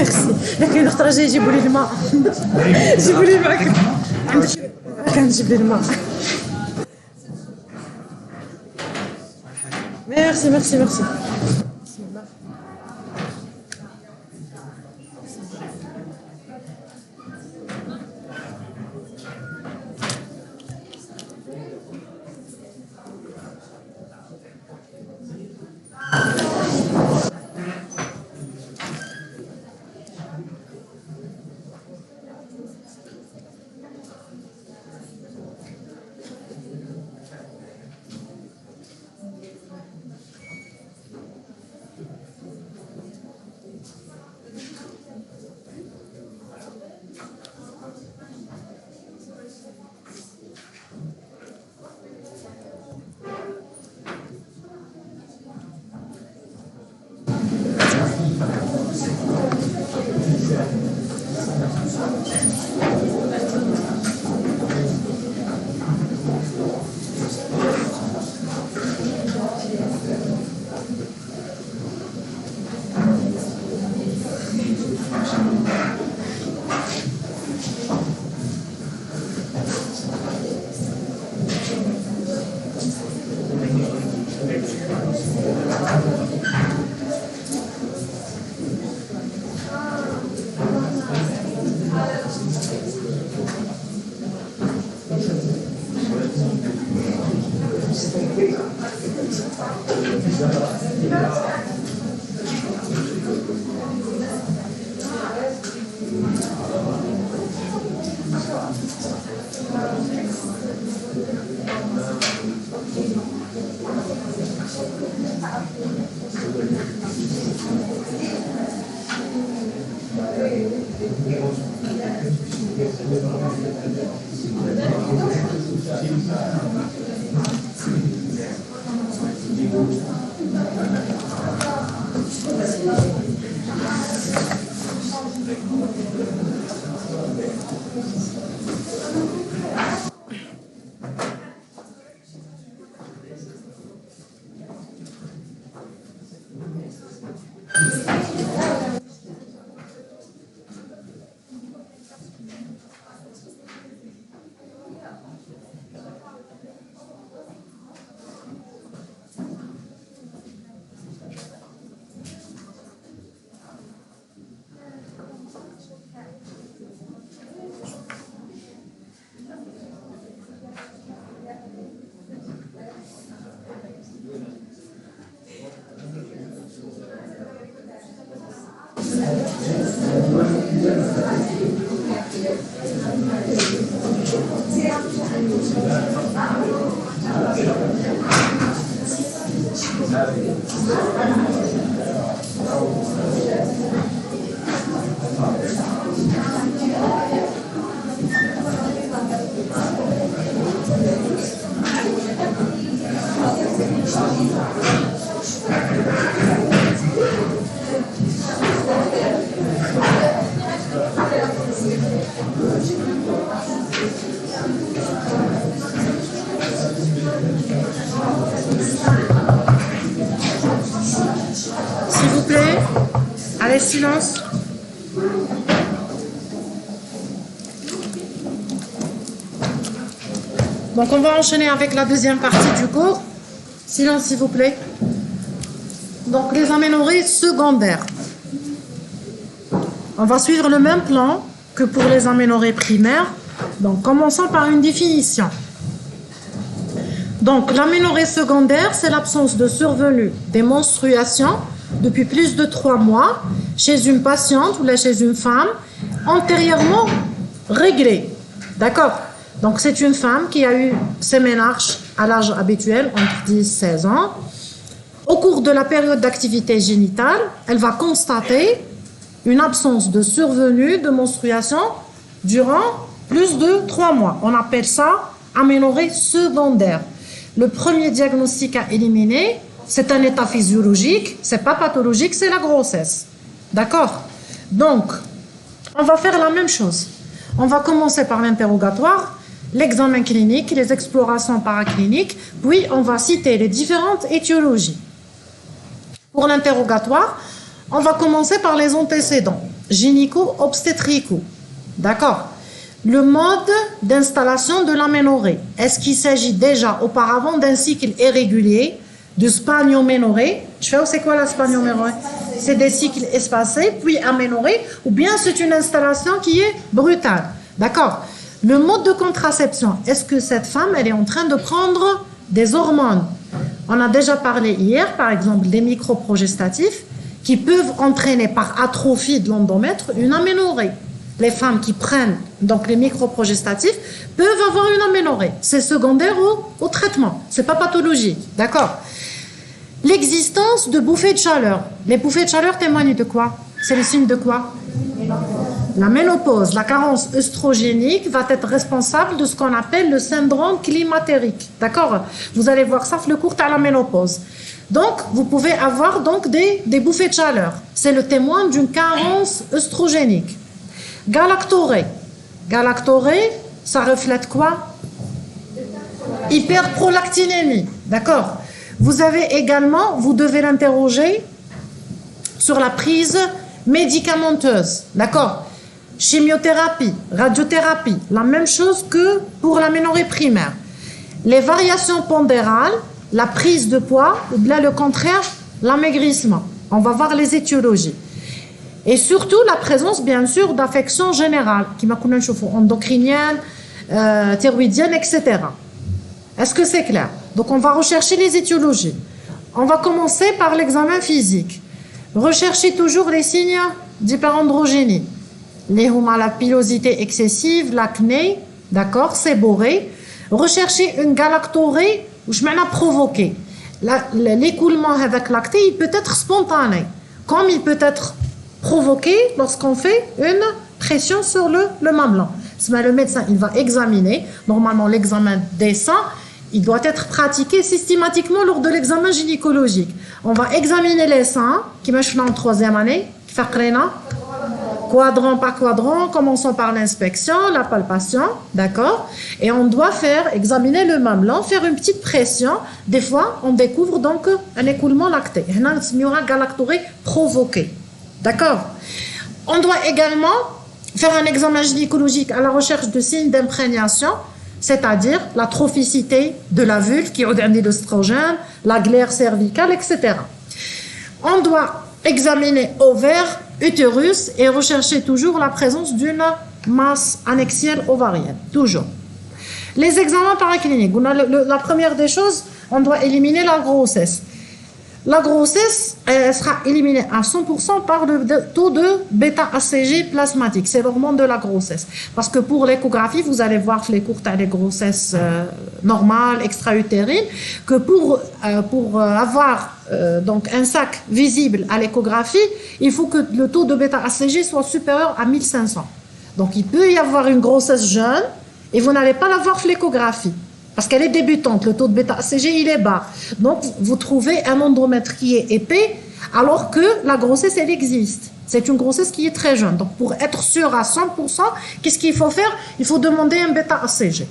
ميرسي. لكن الاخرى جاي يجيبوا لي الماء. جيبوا لي الماء. كنجيب لي الماء. ميرسي ميرسي ميرسي. S'il vous plaît, allez, silence. Donc on va enchaîner avec la deuxième partie du cours. Silence s'il vous plaît. Donc les aménorrhées secondaires. On va suivre le même plan que pour les aménorrhées primaires. Donc commençons par une définition. Donc l'aménorrhée secondaire, c'est l'absence de survenue des menstruations depuis plus de 3 mois chez une patiente ou chez une femme antérieurement réglée. D'accord? Donc c'est une femme qui a eu ses ménarches à l'âge habituel, entre 10 et 16 ans. Au cours de la période d'activité génitale, elle va constater une absence de survenue de menstruation durant plus de 3 mois. On appelle ça aménorrhée secondaire. Le premier diagnostic à éliminer, c'est un état physiologique, c'est pas pathologique, c'est la grossesse. D'accord? Donc, on va faire la même chose. On va commencer par l'interrogatoire, l'examen clinique, les explorations paracliniques, puis on va citer les différentes étiologies. Pour l'interrogatoire, on va commencer par les antécédents. gynéco-obstétricaux. D'accord. Le mode d'installation de l'aménorrhée. Est-ce qu'il s'agit déjà auparavant d'un cycle irrégulier, de spanioménorrhée? Tu sais, c'est quoi la spanioménorrhée? C'est des cycles espacés, puis aménorrhée, ou bien c'est une installation qui est brutale. D'accord. Le mode de contraception. Est-ce que cette femme, elle est en train de prendre des hormones? On a déjà parlé hier, par exemple, des microprogestatifs qui peuvent entraîner par atrophie de l'endomètre une aménorrhée. Les femmes qui prennent donc les microprogestatifs peuvent avoir une aménorrhée. C'est secondaire au traitement. C'est pas pathologique. D'accord. L'existence de bouffées de chaleur. Les bouffées de chaleur témoignent de quoi? C'est le signe de quoi? La ménopause, la carence œstrogénique va être responsable de ce qu'on appelle le syndrome climatérique. D'accord? Vous allez voir ça, le cours à la ménopause. Donc, vous pouvez avoir donc des bouffées de chaleur. C'est le témoin d'une carence œstrogénique. Galactorée. Galactorée, ça reflète quoi? Hyperprolactinémie. D'accord? Vous avez également, vous devez l'interroger sur la prise médicamenteuse. D'accord? Chimiothérapie, radiothérapie, la même chose que pour l'aménorrhée primaire. Les variations pondérales, la prise de poids, ou bien le contraire, l'amaigrissement. On va voir les étiologies. Et surtout la présence, bien sûr, d'affections générales, qui endocriniennes, thyroïdiennes, etc. Est-ce que c'est clair? Donc on va rechercher les étiologies. On va commencer par l'examen physique. Recherchez toujours les signes d'hyperandrogénie. La pilosité excessive, l'acné, d'accord, séborrhée. Recherchez une galactorrhée, je m'en ai provoqué. L'écoulement avec lacté, il peut être spontané, comme il peut être provoqué lorsqu'on fait une pression sur le mamelon. Le médecin, il va examiner. Normalement, l'examen des seins, il doit être pratiqué systématiquement lors de l'examen gynécologique. On va examiner les seins, qui marchent en troisième année, quadrant par quadrant, commençons par l'inspection, la palpation, d'accord? Et on doit examiner le mamelon, faire une petite pression. Des fois, on découvre donc un écoulement lacté. Il y aura galactorrhée provoquée, d'accord? On doit également faire un examen gynécologique à la recherche de signes d'imprégnation, c'est-à-dire la trophicité de la vulve, qui est l'œstrogène, la glaire cervicale, etc. On doit examiner ovaire, utérus et rechercher toujours la présence d'une masse annexielle ovarienne. Toujours. Les examens paracliniques. La première des choses, on doit éliminer la grossesse. La grossesse sera éliminée à 100% par le taux de bêta-HCG plasmatique. C'est l'hormone de la grossesse. Parce que pour l'échographie, vous allez voir les courtes les grossesses normales, extra-utérines, que pour avoir donc un sac visible à l'échographie, il faut que le taux de bêta-HCG soit supérieur à 1500. Donc il peut y avoir une grossesse jeune et vous n'allez pas la voir l'échographie. Parce qu'elle est débutante, le taux de bêta-HCG il est bas. Donc vous trouvez un endomètre qui est épais alors que la grossesse elle existe. C'est une grossesse qui est très jeune. Donc pour être sûr à 100%, qu'est-ce qu'il faut faire? Il faut demander un bêta-HCG.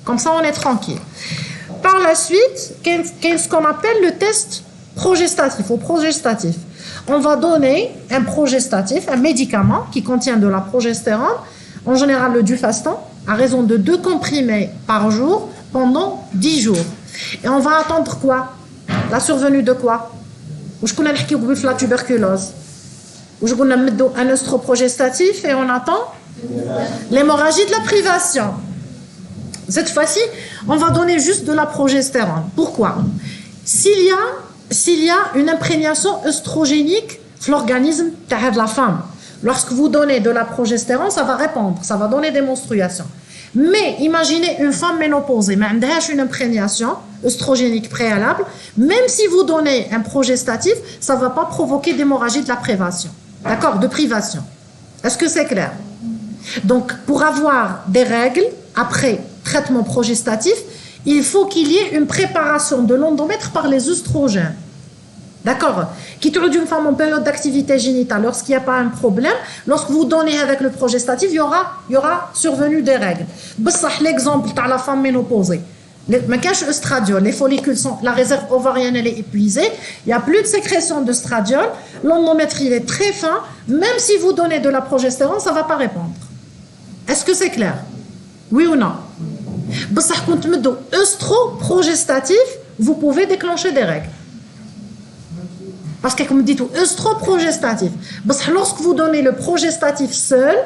Comme ça on est tranquille. Par la suite, qu'est-ce qu'on appelle le test progestatif ou progestatif? On va donner un progestatif, un médicament qui contient de la progestérone, en général le Dufaston, à raison de 2 comprimés par jour pendant 10 jours. Et on va attendre quoi? La survenue de quoi? Je connais la tuberculose. Je connais un œstroprogestatif et on attend l'hémorragie de la privation. Cette fois-ci, on va donner juste de la progestérone. Pourquoi? S'il y a une imprégnation œstrogénique dans l'organisme de la femme, lorsque vous donnez de la progestérone, ça va répondre, ça va donner des menstruations. Mais imaginez une femme ménopausée, mais elle a une imprégnation œstrogénique préalable, même si vous donnez un progestatif, ça ne va pas provoquer d'hémorragie de la privation. D'accord? De privation. Est-ce que c'est clair? Donc, pour avoir des règles, après traitement progestatif, il faut qu'il y ait une préparation de l'endomètre par les œstrogènes. D'accord? Qui trouve d'une femme en période d'activité génitale, lorsqu'il n'y a pas un problème, lorsque vous donnez avec le progestatif, il y aura survenu des règles. L'exemple de la femme ménopausée. ما كاش الاستراديول. Les follicules sont, la réserve ovarienne elle est épuisée, il n'y a plus de sécrétion de stradiol, l'endomètre il est très fin, même si vous donnez de la progestérone ça ne va pas répondre. Est-ce que c'est clair? Oui ou non? بصح كنت تمدوا œstroprogestatif, vous pouvez déclencher des règles. Parce que comme dit tout, œstroprogestatif. Parce que lorsque vous donnez le progestatif seul,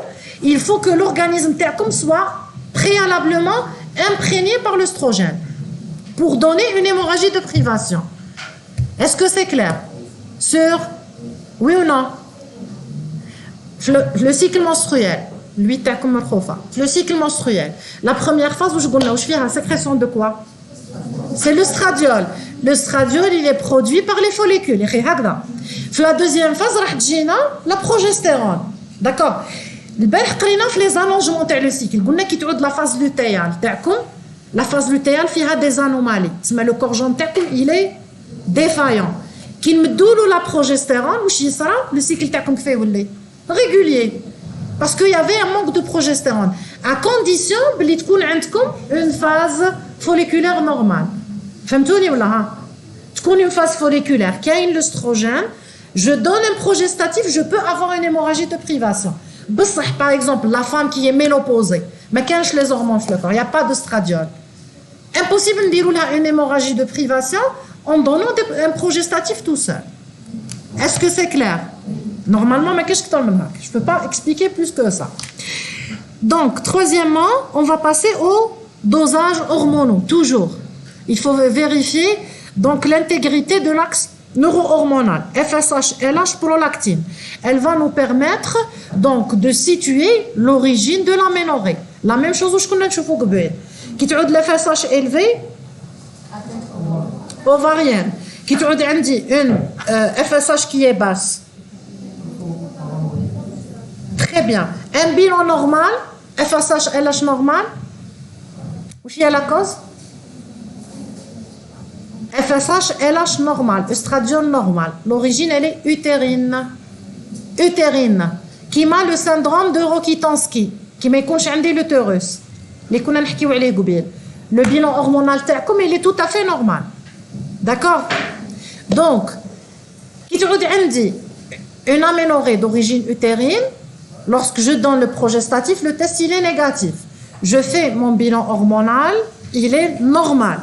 il faut que l'organisme soit préalablement imprégné par l'œstrogène pour donner une hémorragie de privation. Est-ce que c'est clair? Sur oui ou non? Le cycle menstruel, lui le cycle menstruel, la première phase où je fais la sécrétion de quoi? C'est le stradiol. Le stradiol, il est produit par les follicules. La deuxième phase, la progestérone. D'accord? Les allongements du cycle. La phase lutéale. La phase lutéale a des anomalies. Le corps il est défaillant. Qui me doule la progestérone, le cycle est régulier. Parce qu'il y avait un manque de progestérone. À condition qu'il y ait une phase folliculaire normale. فهمتوني ولا ها؟ تكون une phase folliculaire, كاين l'œstrogène, je donne un progestatif, je peux avoir une hémorragie de privation. بصح par exemple la femme qui est ménopausée, ما كانش les hormones في le corps, il n'y a pas de stradiol. Impossible نديروا لها une hémorragie de privation en donnant un progestatif tout seul. Est-ce que c'est clair? Normalement ما كاينش كتر من هكا. Je peux pas expliquer plus que ça. Donc troisièmement, on va passer aux dosages hormonaux toujours. Il faut vérifier donc l'intégrité de l'axe neuro-hormonal, FSH, LH, prolactine. Elle va nous permettre donc de situer l'origine de l'aménorrhée. La même chose où je connais chez Fouquebé. Qui tu as de l'FSH élevé, ovarienne. Qui tu as une FSH qui est basse. Très bien. Un bilan normal, FSH, LH normal. Où est la cause? FSH, LH normal, estradiol normal. L'origine, elle est utérine. Utérine. Qui m'a le syndrome de Rokitansky. Qui m'a conçu l'utérus. Le bilan hormonal, comme il est tout à fait normal. D'accord? Donc, qui te dit une aménorrhée d'origine utérine, lorsque je donne le progestatif, le test, il est négatif. Je fais mon bilan hormonal, il est normal.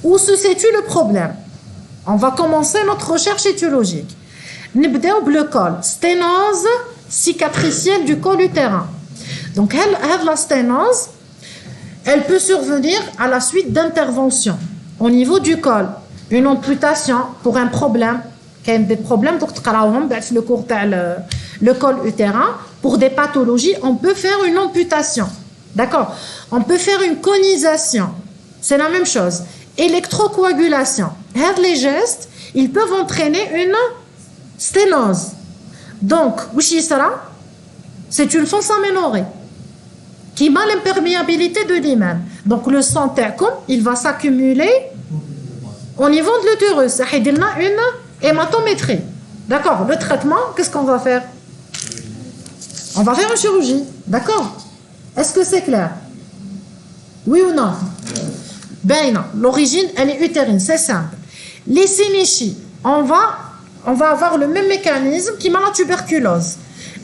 Où se situe le problème? On va commencer notre recherche étiologique. نبداو بالcol, sténose cicatricielle du col utérin. Donc la sténose, elle peut survenir à la suite d'interventions au niveau du col, une amputation pour un problème, des problèmes donc le cours le col utérin, pour des pathologies, on peut faire une amputation. D'accord? On peut faire une conisation. C'est la même chose. Électrocoagulation. Les gestes, ils peuvent entraîner une sténose. Donc, c'est une fausse aménorrhée qui a l'imperméabilité de l'hymen. Donc, le sang, il va s'accumuler au niveau de l'utérus. Ça fait une hématométrie. D'accord? Le traitement, qu'est-ce qu'on va faire? On va faire une chirurgie. D'accord? Est-ce que c'est clair? Oui ou non? Ben non, l'origine, elle est utérine, c'est simple. Les synéchies, on va avoir le même mécanisme qui m'a la tuberculose.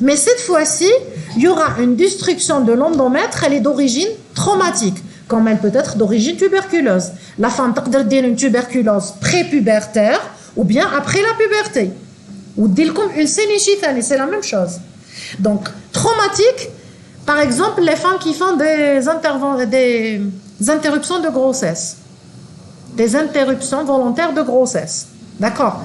Mais cette fois-ci, il y aura une destruction de l'endomètre, elle est d'origine traumatique, comme elle peut être d'origine tuberculeuse. La femme peut dire une tuberculose prépubertaire ou bien après la puberté. Ou dire comme une synéchie, c'est la même chose. Donc, traumatique, par exemple, les femmes qui font des interruptions de grossesse, des interruptions volontaires de grossesse. D'accord?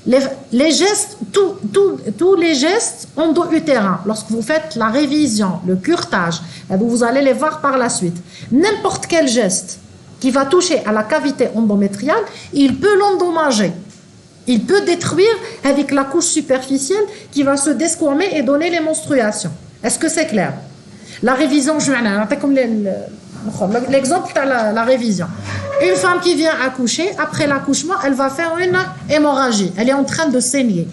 Les gestes, tous les gestes endo-utérins, lorsque vous faites la révision, le curetage, vous allez les voir par la suite. N'importe quel geste qui va toucher à la cavité endométriale, il peut l'endommager. Il peut détruire avec la couche superficielle qui va se desquamer et donner les menstruations. Est-ce que c'est clair? La révision, je vais comme l'exemple de la révision. Une femme qui vient accoucher, après l'accouchement, elle va faire une hémorragie. Elle est en train de saigner.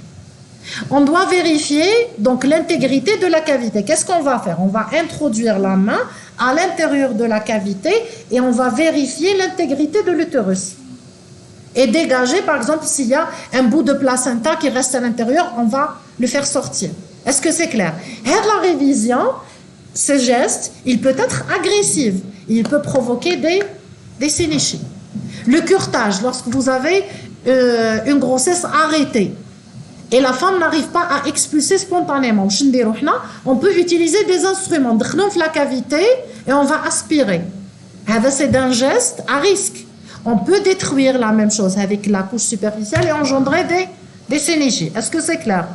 On doit vérifier donc l'intégrité de la cavité. Qu'est-ce qu'on va faire? On va introduire la main à l'intérieur de la cavité et on va vérifier l'intégrité de l'utérus. Et dégager, par exemple, s'il y a un bout de placenta qui reste à l'intérieur, on va le faire sortir. Est-ce que c'est clair? Et la révision, ce geste, il peut être agressif. Il peut provoquer des synéchies. Le curetage, lorsque vous avez une grossesse arrêtée et la femme n'arrive pas à expulser spontanément, on peut utiliser des instruments, dans la cavité et on va aspirer. C'est un geste à risque. On peut détruire la même chose avec la couche superficielle et engendrer des synéchies. Est-ce que c'est clair?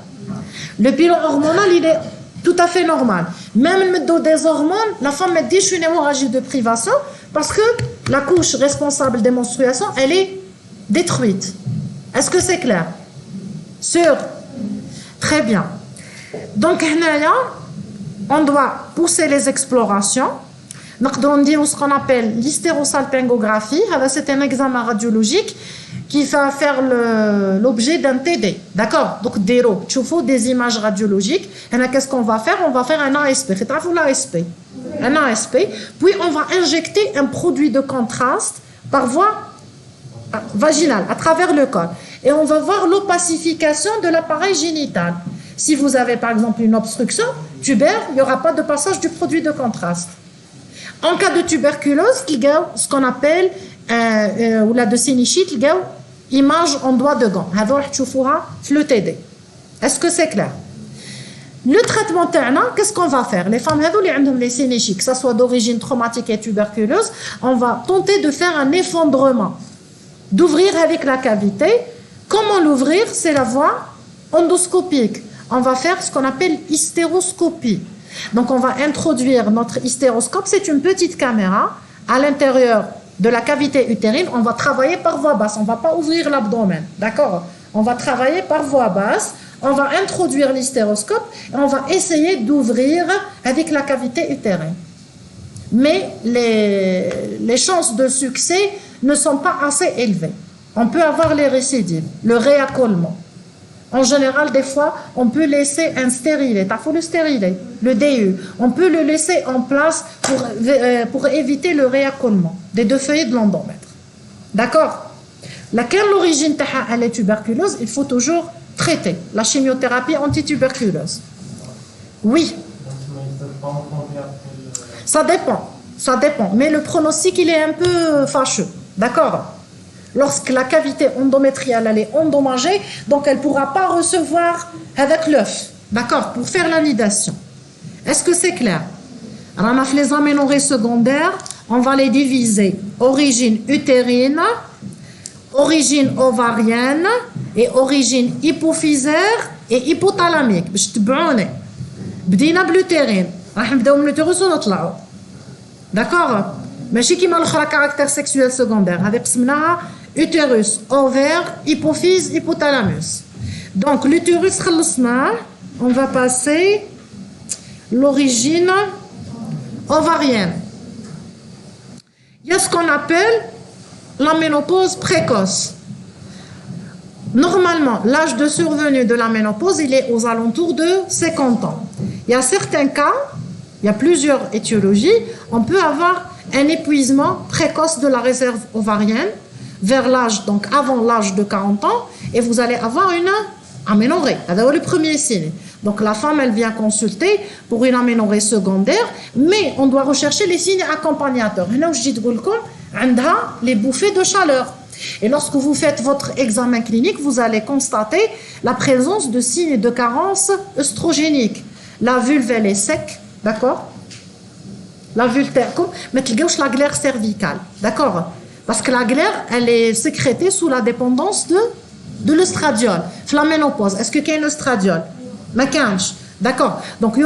Le bilan hormonal, il est tout à fait normal. Même le dos des hormones, la femme a dit une hémorragie de privation parce que la couche responsable des menstruations, elle est détruite. Est-ce que c'est clair? Sûr? Très bien. Donc, on doit pousser les explorations. On dit ce qu'on appelle l'hystérosalpingographie. C'est un examen radiologique qui va faire l'objet d'un TD. D'accord? Donc, tu fais des images radiologiques. Et là, qu'est-ce qu'on va faire? On va faire un ASP. Un ASP. Puis, on va injecter un produit de contraste par voie vaginale, à travers le corps. Et on va voir l'opacification de l'appareil génital. Si vous avez, par exemple, une obstruction tubaire, il n'y aura pas de passage du produit de contraste. En cas de tuberculose, il y a ce qu'on appelle, ou la de synéchite, il y a image en doigt de gant. Le TD. Est-ce que c'est clair? Le traitement qu'est-ce qu'on va faire? Les femmes qui ont les synéchites, que ce soit d'origine traumatique et tuberculeuse, on va tenter de faire un effondrement, d'ouvrir avec la cavité. Comment l'ouvrir? C'est la voie endoscopique. On va faire ce qu'on appelle hystéroscopie. Donc, on va introduire notre hystéroscope. C'est une petite caméra à l'intérieur de la cavité utérine. On va travailler par voie basse. On ne va pas ouvrir l'abdomen. D'accord? On va travailler par voie basse. On va introduire l'hystéroscope et on va essayer d'ouvrir avec la cavité utérine. Mais les chances de succès ne sont pas assez élevées. On peut avoir les récidives, le réaccollement. En général, des fois, on peut laisser un stérilet. Il faut le stérilet, le DU. On peut le laisser en place pour éviter le réaccollement des deux feuillets de l'endomètre. D'accord? Laquelle l'origine de la tuberculose, il faut toujours traiter. La chimiothérapie antituberculeuse. Oui. Ça dépend. Mais le pronostic, il est un peu fâcheux. D'accord? Lorsque la cavité endométriale elle est endommagée, donc elle ne pourra pas recevoir avec l'œuf, d'accord, pour faire l'anidation. Est-ce que c'est clair? Alors, les aménorrhées secondaires, on va les diviser origine utérine, origine ovarienne et origine hypophysaire et hypothalamique. باش تبعوني بدينا بالutérine راح نبداو من l'utérus ونطلعوا. d'accord? ماشي كيما الاخرى caractère sexuel secondaire. هذه قسمناها utérus, ovaire, hypophyse, hypothalamus. Donc l'utérus خلصناه, on va passer l'origine ovarienne. Il y a ce qu'on appelle la ménopause précoce. Normalement, l'âge de survenue de la ménopause, il est aux alentours de 50 ans. Il y a certains cas, il y a plusieurs étiologies, on peut avoir un épuisement précoce de la réserve ovarienne vers l'âge, donc avant l'âge de 40 ans, et vous allez avoir une aménorrhée. C'est le premier signe. Donc la femme, elle vient consulter pour une aménorrhée secondaire, mais on doit rechercher les signes accompagnateurs. Là où je dis les bouffées de chaleur. Et lorsque vous faites votre examen clinique, vous allez constater la présence de signes de carence œstrogénique. La vulve, elle est sec, d'accord? La vulve, mais tu la glaire cervicale, d'accord? Parce que la glaire, elle est sécrétée sous la dépendance de l'œstradiol. La ménopause, est-ce qu'il y a un œstradiol? D'accord. Donc,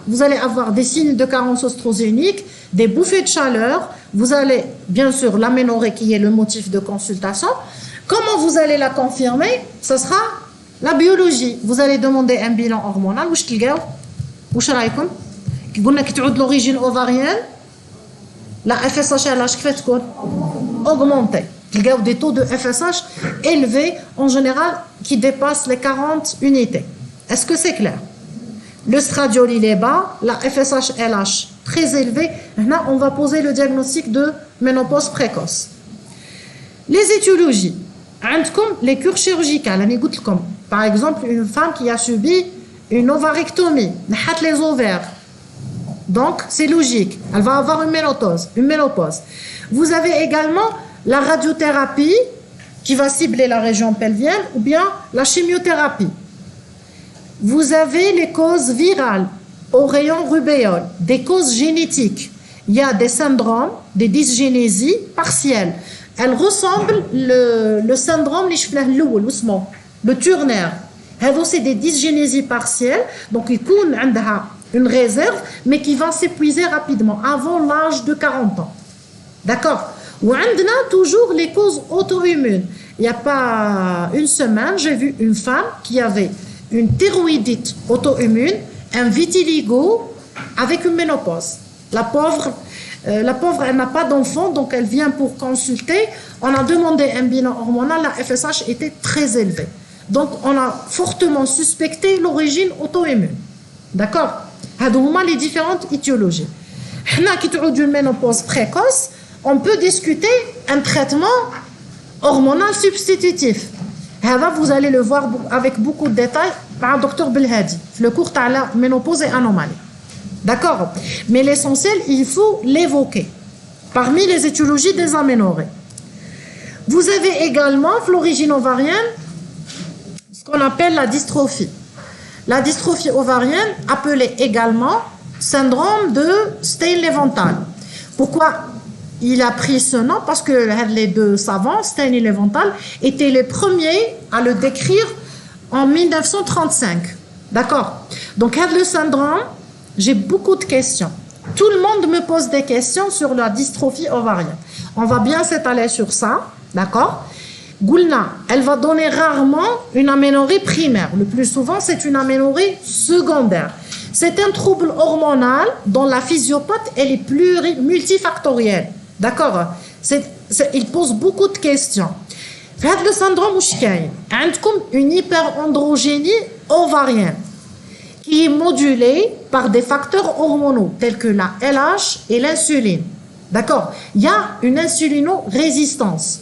vous allez avoir des signes de carence œstrogénique, des bouffées de chaleur. Vous allez, bien sûr, l'aménorrhée qui est le motif de consultation. Comment vous allez la confirmer? Ce sera la biologie. Vous allez demander un bilan hormonal. Où est l'origine ovarienne? La FSH, elle a augmenté. Il y a des taux de FSH élevés, en général, qui dépassent les 40 unités. Est-ce que c'est clair? Le stradiol, il est bas, la FSH-LH très élevée. Là, on va poser le diagnostic de ménopause précoce. Les étiologies. Les cures chirurgicales. Par exemple, une femme qui a subi une ovarectomie, les ovaires. Donc, c'est logique. Elle va avoir une ménopause. Vous avez également la radiothérapie qui va cibler la région pelvienne ou bien la chimiothérapie. Vous avez les causes virales au rayon rubéole, des causes génétiques. Il y a des syndromes, des dysgénésies partielles. Elles ressemblent le syndrome le Turner. C'est des dysgénésies partielles, donc il y a une réserve, mais qui va s'épuiser rapidement, avant l'âge de 40 ans. D'accord? On a toujours les causes auto-immunes. Il n'y a pas une semaine, j'ai vu une femme qui avait une thyroïdite auto-immune, un vitiligo avec une ménopause. La pauvre, elle n'a pas d'enfant, donc elle vient pour consulter. On a demandé un bilan hormonal, la FSH était très élevée. Donc, on a fortement suspecté l'origine auto-immune. D'accord? Hadouma les différentes étiologies. Qui d'une ménopause précoce, on peut discuter un traitement hormonal substitutif. Vous allez le voir avec beaucoup de détails par le docteur Belhadi, le cours de la ménopause et anomalie. D'accord? Mais l'essentiel, il faut l'évoquer. Parmi les étiologies des aménorrhées. Vous avez également, l'origine ovarienne, ce qu'on appelle la dystrophie. La dystrophie ovarienne, appelée également syndrome de Stein-Leventhal. Pourquoi il a pris ce nom? Parce que les deux savants, Stein et Leventhal, étaient les premiers à le décrire en 1935. D'accord? Donc, le syndrome, j'ai beaucoup de questions. Tout le monde me pose des questions sur la dystrophie ovarienne. On va bien s'étaler sur ça. D'accord? Goulna, elle va donner rarement une aménorrhée primaire. Le plus souvent, c'est une aménorrhée secondaire. C'est un trouble hormonal dont la physiopathe elle est multifactorielle. D'accord? Il pose beaucoup de questions. Le syndrome Mouchkaï, une hyperandrogénie ovarienne qui est modulée par des facteurs hormonaux tels que la LH et l'insuline. D'accord? Il y a une insulinorésistance.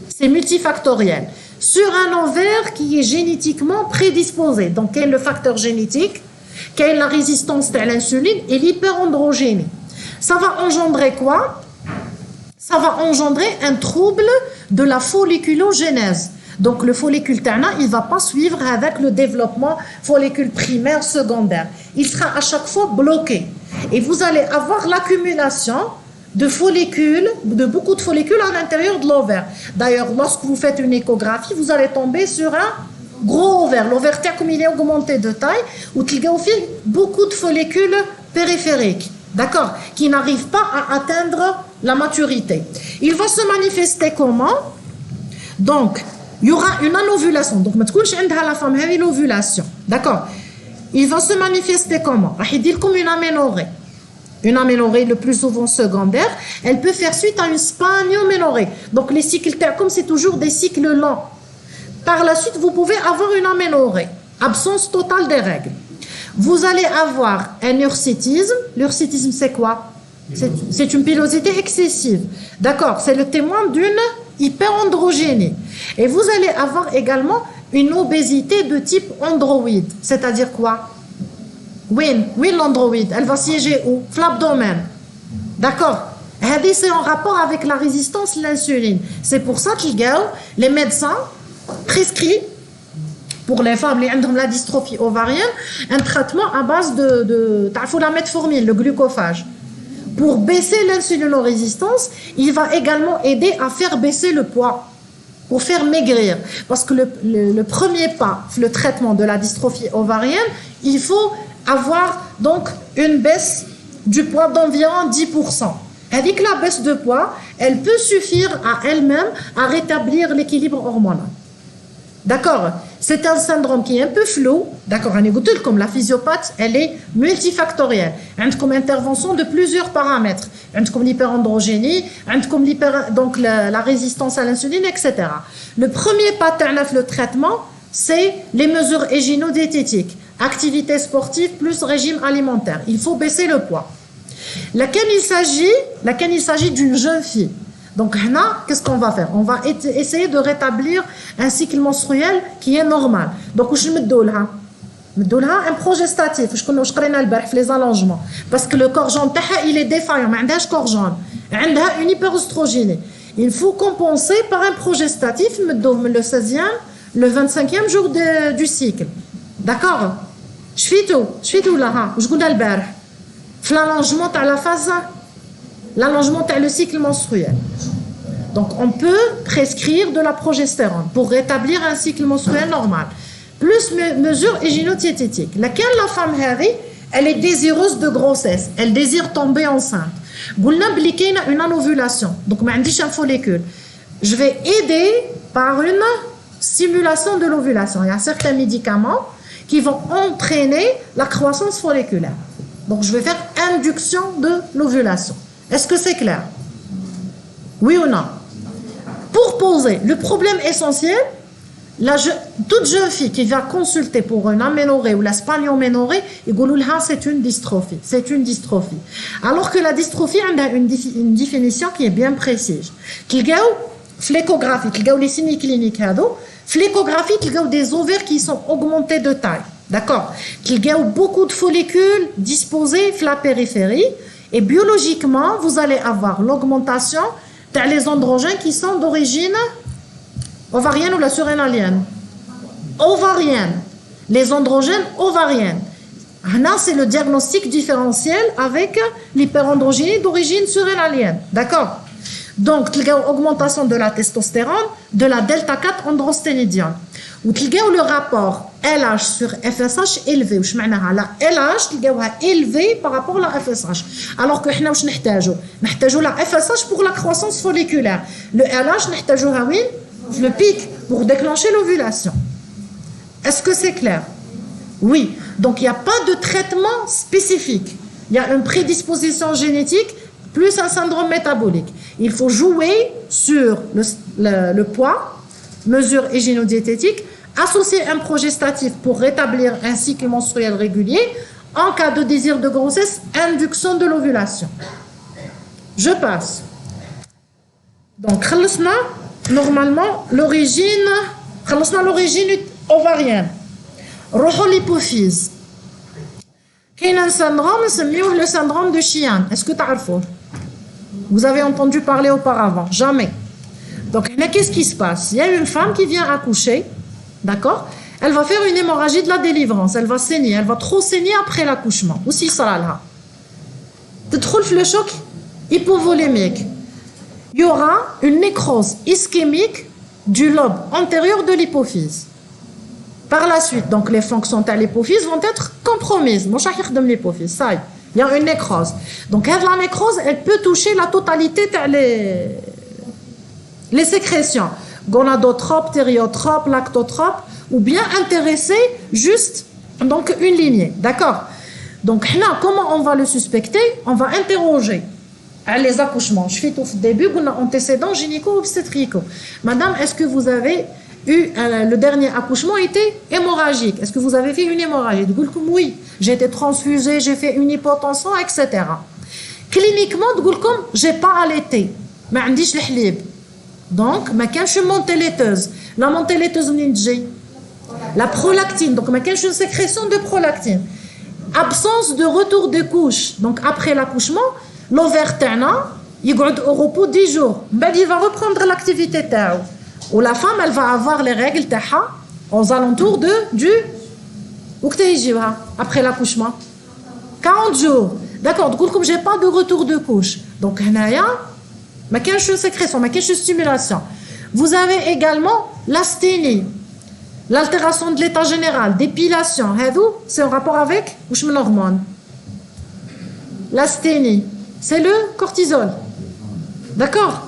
C'est multifactoriel. Sur un ovaire qui est génétiquement prédisposé. Donc, quel est le facteur génétique? Quelle est la résistance à l'insuline et l'hyperandrogénie? Ça va engendrer quoi? Ça va engendrer un trouble de la folliculogénèse. Donc, le follicule tana, il ne va pas suivre avec le développement follicule primaire, secondaire. Il sera à chaque fois bloqué. Et vous allez avoir l'accumulation de follicules, de beaucoup de follicules à l'intérieur de l'ovaire. D'ailleurs, lorsque vous faites une échographie, vous allez tomber sur un gros ovaire. L'ovaire, comme il est augmenté de taille, ou il y a beaucoup de follicules périphériques, d'accord, qui n'arrivent pas à atteindre la maturité. Il va se manifester comment? Donc, il y aura une anovulation. Donc, la femme a une ovulation, d'accord. Il va se manifester comment? Il dit comme une aménorrhée. Une aménorrhée, le plus souvent secondaire, elle peut faire suite à une spanioménorrhée. Donc, les cycles, comme c'est toujours des cycles lents. Par la suite, vous pouvez avoir une aménorrhée, absence totale des règles. Vous allez avoir un hirsutisme. L'hirsutisme, c'est quoi? C'est une pilosité excessive. D'accord? C'est le témoin d'une hyperandrogénie. Et vous allez avoir également une obésité de type androïde. C'est-à-dire quoi? Oui, l'androïde, elle va siéger où? L'abdomen. D'accord? C'est en rapport avec la résistance à l'insuline. C'est pour ça que les médecins prescrivent pour les femmes qui ont la dystrophie ovarienne un traitement à base de la metformine, le glucophage. Pour baisser l'insulinorésistance, il va également aider à faire baisser le poids, pour faire maigrir. Parce que le premier pas, le traitement de la dystrophie ovarienne, il faut avoir donc une baisse du poids d'environ 10%. Avec la baisse de poids, elle peut suffire à elle-même à rétablir l'équilibre hormonal. D'accord? C'est un syndrome qui est un peu flou. D'accord? Comme la physiopathe, elle est multifactorielle. Comme intervention de plusieurs paramètres. Comme l'hyperandrogénie, comme donc la résistance à l'insuline, etc. Le premier pas, le traitement, c'est les mesures hygiéno-diététiques. activité sportive plus régime alimentaire. Il faut baisser le poids. Laquelle il s'agit d'une jeune fille. Donc, là, qu'est-ce qu'on va faire? On va essayer de rétablir un cycle menstruel qui est normal. Donc, je me donne un progestatif. Je connais les allongements. Parce que le corps jaune, il est défaillant. Il a corps jaune. Il a une hyperœstrogénie. Il faut compenser par un progestatif, le 16e, le 25e jour du cycle. D'accord? Je fais tout là. Je connais l'allongement de la phase, l'allongement de le cycle menstruel. Donc, on peut prescrire de la progestérone pour rétablir un cycle menstruel normal. Plus mesures hygiéno-diététiques. Laquelle la femme, elle est désireuse de grossesse. Elle désire tomber enceinte. Boulna bliquena une anovulation. Donc, ma un follicule. Je vais aider par une stimulation de l'ovulation. Il y a certains médicaments qui vont entraîner la croissance folliculaire. Donc, je vais faire induction de l'ovulation. Est-ce que c'est clair? Oui ou non? Pour poser le problème essentiel, toute jeune fille qui va consulter pour une aménorrhée ou la spanioménorrhée, c'est une dystrophie. C'est une dystrophie. Alors que la dystrophie a une définition qui est bien précise. L'échographie, les signes cliniques, l'échographie, des ovaires qui sont augmentés de taille. D'accord? Qu'il y a beaucoup de follicules disposés sur la périphérie et biologiquement, vous allez avoir l'augmentation des androgènes qui sont d'origine ovarienne ou la surrénalienne. Ovarienne. Les androgènes ovariennes. Là, c'est le diagnostic différentiel avec l'hyperandrogénie d'origine surrénalienne. D'accord? Donc, il y a augmentation de la testostérone, de la delta 4 androsténidienne. Ou il y a le rapport LH sur FSH élevé. وش معناها la LH تلقاوها élevé par rapport à la FSH. Alors que احنا واش نحتاجو؟ نحتاجو la FSH pour la croissance folliculaire. Le LH نحتاجوها وين؟ Le pic pour déclencher l'ovulation. Est-ce que c'est clair? Oui. Donc il n'y a pas de traitement spécifique. Il y a une prédisposition génétique plus un syndrome métabolique. Il faut jouer sur le poids, mesures hygiéno-diététiques, associer un progestatif pour rétablir un cycle menstruel régulier. En cas de désir de grossesse, induction de l'ovulation. Je passe. Donc, normalement, l'origine ovarienne. L'hypophyse. Il y a un syndrome, c'est le syndrome de Chian. Est-ce que tu as vu? Vous avez entendu parler auparavant? Jamais. Donc, qu'est-ce qui se passe? Il y a une femme qui vient accoucher, d'accord? Elle va faire une hémorragie de la délivrance, elle va saigner, elle va trop saigner après l'accouchement. Aussi, ça là. Tu trouves le choc hypovolémique. Il y aura une nécrose ischémique du lobe antérieur de l'hypophyse. Par la suite, donc les fonctions de l'hypophyse vont être compromises. De l'hypophyse, ça y est, il y a une nécrose. Donc, la nécrose, elle peut toucher la totalité les sécrétions. Gonadotrope, thériotrope, lactotrope, ou bien intéresser juste donc une lignée. D'accord? Donc, là, comment on va le suspecter? On va interroger les accouchements. Je fais tout au début, on a antécédents gynéco-obstétricaux. Madame, est-ce que vous avez eu le dernier accouchement était hémorragique? Est-ce que vous avez fait une hémorragie? Oui, j'ai été transfusée, j'ai fait une hypotension, etc. Cliniquement, j'ai pas allaité, ما عنديش الحليب. Donc, ما كانش montée laiteuse. La montée laiteuse منين تجي؟ La prolactine. Donc, ما كانش une sécrétion de prolactine. Absence de retour de couche. Donc, après l'accouchement, l'ovaire تاعنا يقعد au repos 10 jours. بعد il va reprendre l'activité تاعو. Ou la femme, elle va avoir les règles تاعها aux alentours du après l'accouchement 40 jours. D'accord, donc j'ai pas de retour de couche. Donc هنايا ما كانش sécrétion, ما كانش stimulation. Vous avez également l'asthénie, l'altération de l'état général, dépilation. C'est en rapport avec واش من hormone. L'asthénie, c'est le cortisol. D'accord?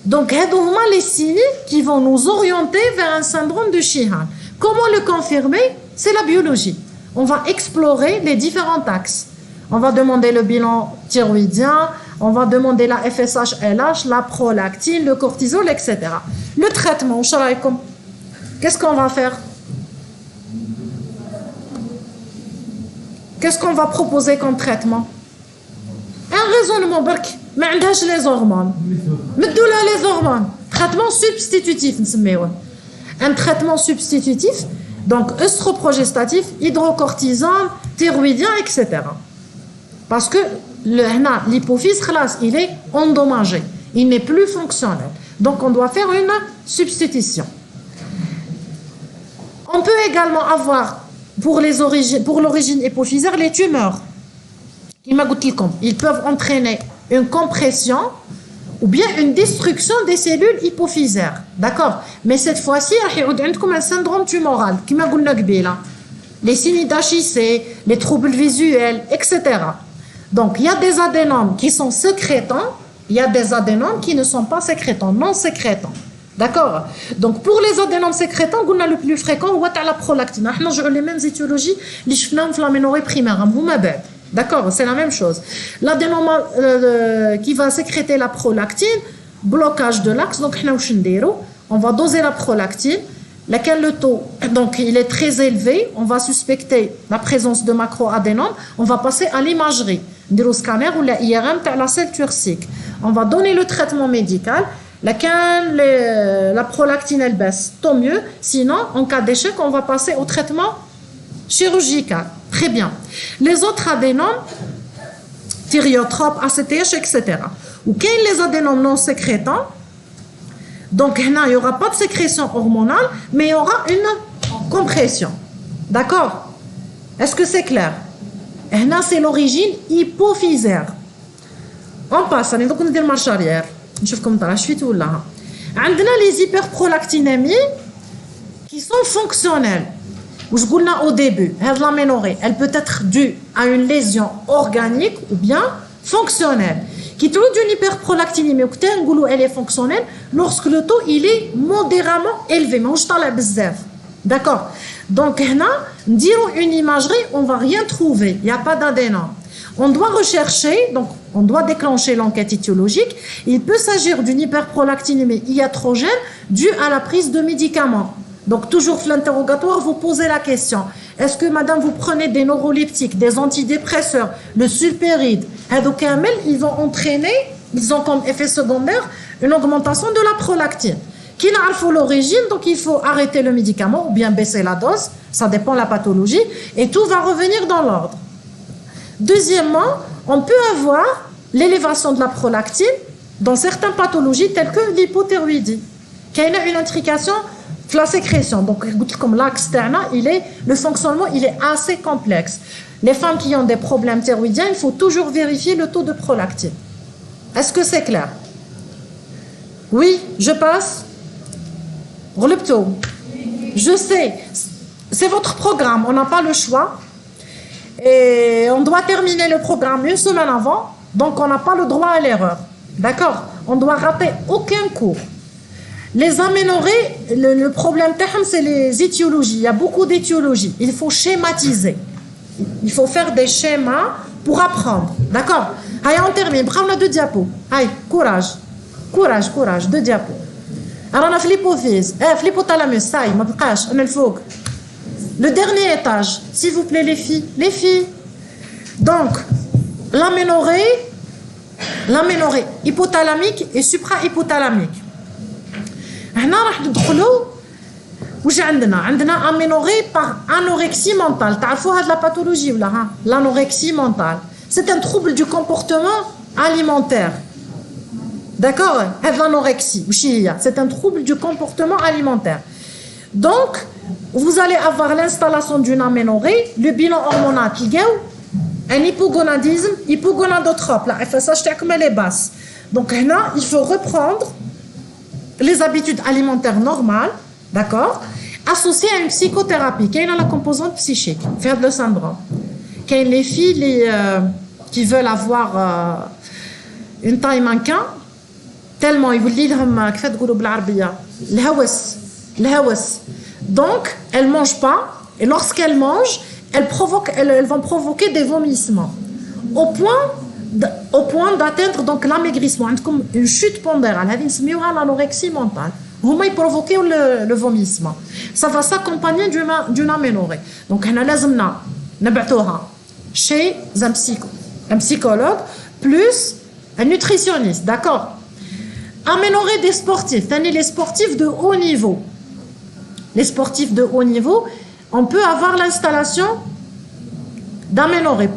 Donc, c'est les signes qui vont nous orienter vers un syndrome de Sheehan. Comment le confirmer? C'est la biologie. On va explorer les différents axes. On va demander le bilan thyroïdien, on va demander la FSH, LH, la prolactine, le cortisol, etc. Le traitement, qu'est-ce qu'on va faire? qu'est-ce qu'on va proposer comme traitement? Un raisonnement برك ما عندهاش les hormones. مدوا لها les hormones. Traitement substitutif نسميوه. Un traitement substitutif, donc œstroprogestatif, hydrocortisone, thyroïdien, etc. Parce que l'hypophyse, il est endommagé, il n'est plus fonctionnel. Donc on doit faire une substitution. On peut également avoir pour l'origine hypophysaire les tumeurs. Ils peuvent entraîner une compression ou bien une destruction des cellules hypophysaires. D'accord? Mais cette fois-ci, il y a un syndrome tumoral, les signes d'HIC, les troubles visuels, etc. Donc, il y a des adénomes qui sont sécrétants, il y a des adénomes qui ne sont pas sécrétants, non sécrétants. D'accord? Donc, pour les adénomes sécrétants, le plus fréquent, c'est la prolactine. Nous avons les mêmes étiologies que dans l'aménorrhée primaire. D'accord, c'est la même chose. L'adénome qui va sécréter la prolactine, blocage de l'axe, donc on va doser la prolactine, laquelle le taux, donc il est très élevé, on va suspecter la présence de macroadénome, on va passer à l'imagerie, au scanner ou la IRM de la selle turcique. On va donner le traitement médical, laquelle la prolactine elle baisse, tant mieux, sinon en cas d'échec, on va passer au traitement chirurgical. Très bien. Les autres adénomes, thyriotropes, ACTH, etc. Ou quels les adénomes non sécrétants? Donc, il n'y aura pas de sécrétion hormonale, mais il y aura une compression. D'accord? Est-ce que c'est clair? C'est l'origine hypophysaire. On passe, donc on dit marche arrière. Je suis tout là. On a les hyperprolactinémies qui sont fonctionnelles. Je vous l'ai au début, l'aménorrhée, elle peut être due à une lésion organique ou bien fonctionnelle. Qui trouve d'une hyperprolactinémie, elle est fonctionnelle lorsque le taux il est modérément élevé. Mais je t'en ai d'accord. Donc, dire une imagerie, on ne va rien trouver. Il n'y a pas d'adénome. On doit rechercher, donc on doit déclencher l'enquête étiologique. Il peut s'agir d'une hyperprolactinémie iatrogène due à la prise de médicaments. Donc, toujours l'interrogatoire, vous posez la question. Est-ce que, madame, vous prenez des neuroleptiques, des antidépresseurs, le sulpéride? Ils vont entraîner, ils ont comme effet secondaire une augmentation de la prolactine. Qui n'a pas l'origine, donc il faut arrêter le médicament ou bien baisser la dose, ça dépend de la pathologie, et tout va revenir dans l'ordre. Deuxièmement, on peut avoir l'élévation de la prolactine dans certaines pathologies telles que l'hypothyroïdie, qui a une intrication la sécrétion. Donc, comme l'axe le fonctionnement il est assez complexe. Les femmes qui ont des problèmes thyroïdiens, il faut toujours vérifier le taux de prolactine. Est-ce que c'est clair? Oui, je passe. Relève-toi. Je sais, c'est votre programme, on n'a pas le choix. Et on doit terminer le programme une semaine avant, donc on n'a pas le droit à l'erreur. D'accord? On doit rater aucun cours. Les aménorrhées, le problème, c'est les étiologies. Il y a beaucoup d'étiologies. Il faut schématiser. Il faut faire des schémas pour apprendre. D'accord? Allez, on termine. Prends-le deux diapos. Allez, courage. Courage, courage. Deux diapos. Alors, on a l'hypophyse. L'hypothalamus, ça y est, on a le fougue. Le dernier étage, s'il vous plaît, les filles. Les filles. Donc, l'aménorrhée hypothalamique et suprahypothalamique. هنا راح ندخلوا واش عندنا aménorrhée par anorexie mentale. تعرفوا هاد la pathologie ولا ها l'anorexie mentale. C'est un trouble du comportement alimentaire. D'accord? هاد l'anorexie واش هي? C'est un trouble du comportement alimentaire. Donc vous allez avoir l'installation d'une aménorrhée, le bilan hormonal qui gagne un hypogonadisme, hypogonadotrope. La FSH تاعكم elle est basse. Donc هنا il faut reprendre les habitudes alimentaires normales, d'accord, associées à une psychothérapie, qui est la composante psychique, faire le syndrome. Qu'il y a les filles qui veulent avoir une taille mannequin, tellement ils vous disent كيف تقولوا بالعربية الهوس. Donc elles mangent pas et lorsqu'elles mangent, elles vont provoquer des vomissements au point d'atteindre donc l'amaigrissement, comme une chute pondérale. C'est l'anorexie mentale. Ils provoquent le vomissement. Ça va s'accompagner d'une aménorrhée. Donc, nous devons chez un psychologue plus un nutritionniste, d'accord? Améliorer des sportifs, les sportifs de haut niveau. Les sportifs de haut niveau, on peut avoir l'installation d'améliorer.